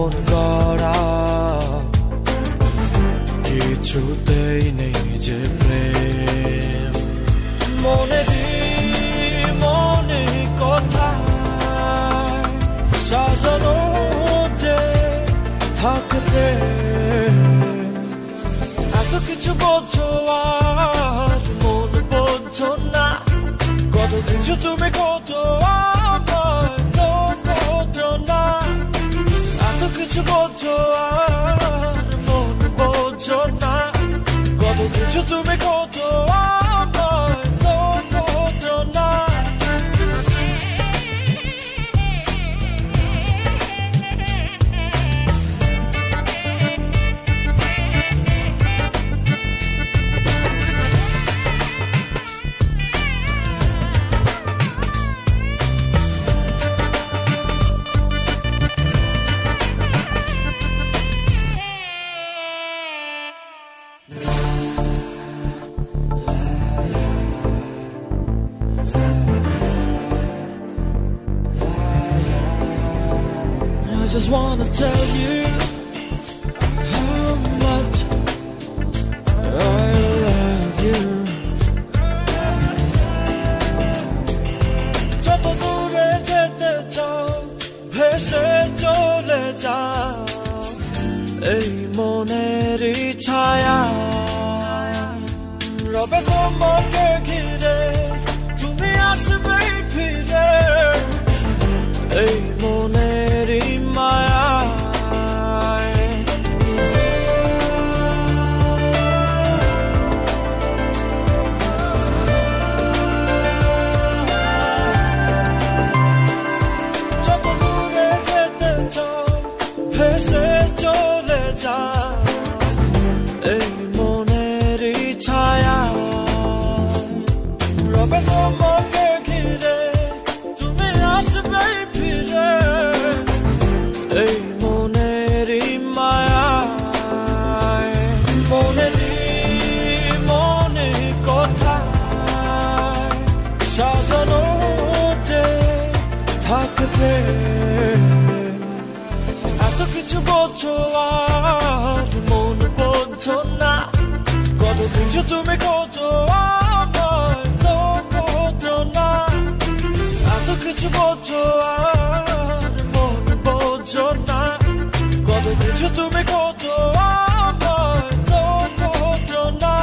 মন গড়া কিছুতেই নেই যে প্রেম মনে কথা সাজানো যে থাকবে এত কিছু বোঝো আর মন বোঝো না কত কিছু তুমি খোঁজো আমায় তো খোঁজো না এত কিছু বোঝো আর মন বোঝো না কত কিছু তুমি খোঁজো আমায় তো খোঁজো না I just wanna tell you how much I love you. যত দূরে যেতে চাও ভেসে চলে যাও এই মনেরই ছায়া রবে তোমাকে ঘিরে তুমি আসবেই ফিরে এই মনেরই মায়া যত দূরে যেতে চাও ভেসে চলে যাও এই মনেরই ছায়া রবে তোমাকে ঘিরে তুমি আসবেই ফিরে এই মনেরই মায়া মনে কথা সাজানো যে থাকবে এত কিছু বোঝো আর মন বোঝো না কত কিছু তুমি খোঁজো আমায় তো খোঁজো না এত কিছু বোঝো আর মন বোঝো না কত কিছু তুমি খোঁজো আমায় তো খোঁজো না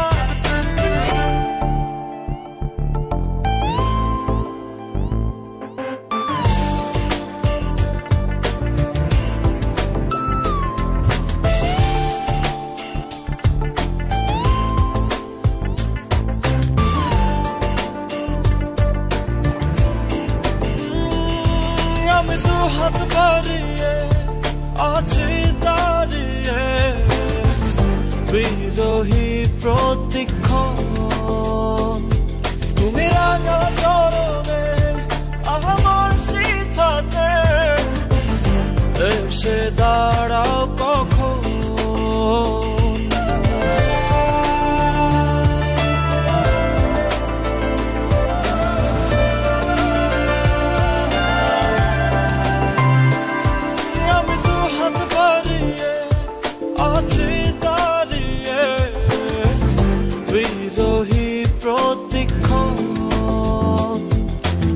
আমি দু হাত বাড়িয়ে আছি দাঁড়িয়ে বিরোহী প্রতিক্ষণ তুমি রাঙা চরণে আমার সিথানে এসে দাঁড়াও কখন আছি দাঁড়িয়ে বিরোহী প্রতিক্ষণ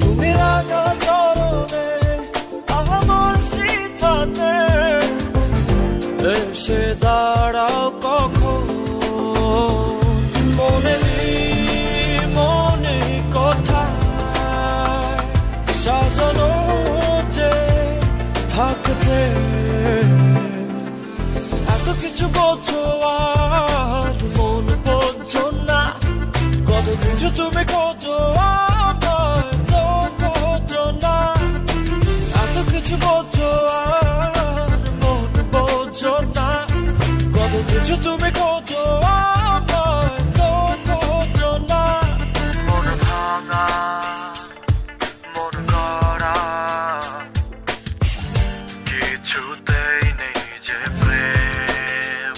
তুমি রাঙা চরণে আমার সিথানে এসে দাঁড়াও কখন মনে কথা সাজানো যে থাকবে এত কিছু বোঝো আর মন বোঝো না কত কিছু তুমি খোঁজো আমায় তো খোঁজো না এত কিছু বোঝো আর মন বোঝো না কত কিছু তুমি খোঁজো আমায় তো খোঁজো না মন ভাঙা মন গড়া কিছুতেই নেই যে প্রেম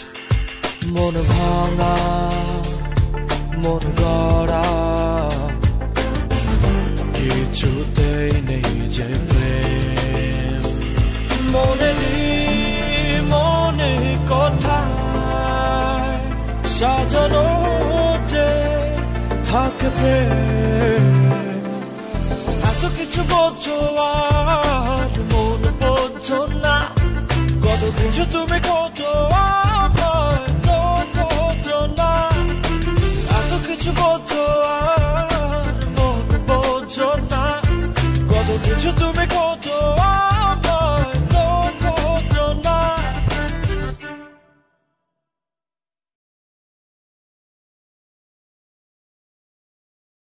মন ভাঙা মন গড়া কিছুতেই নেই যে প্রেম সাজানো যে থাকে প্রেম এত কিছু বোঝো আর মন বোঝো না কত কিছু তুমি করছো আর বোঝো না এত কিছু বোঝো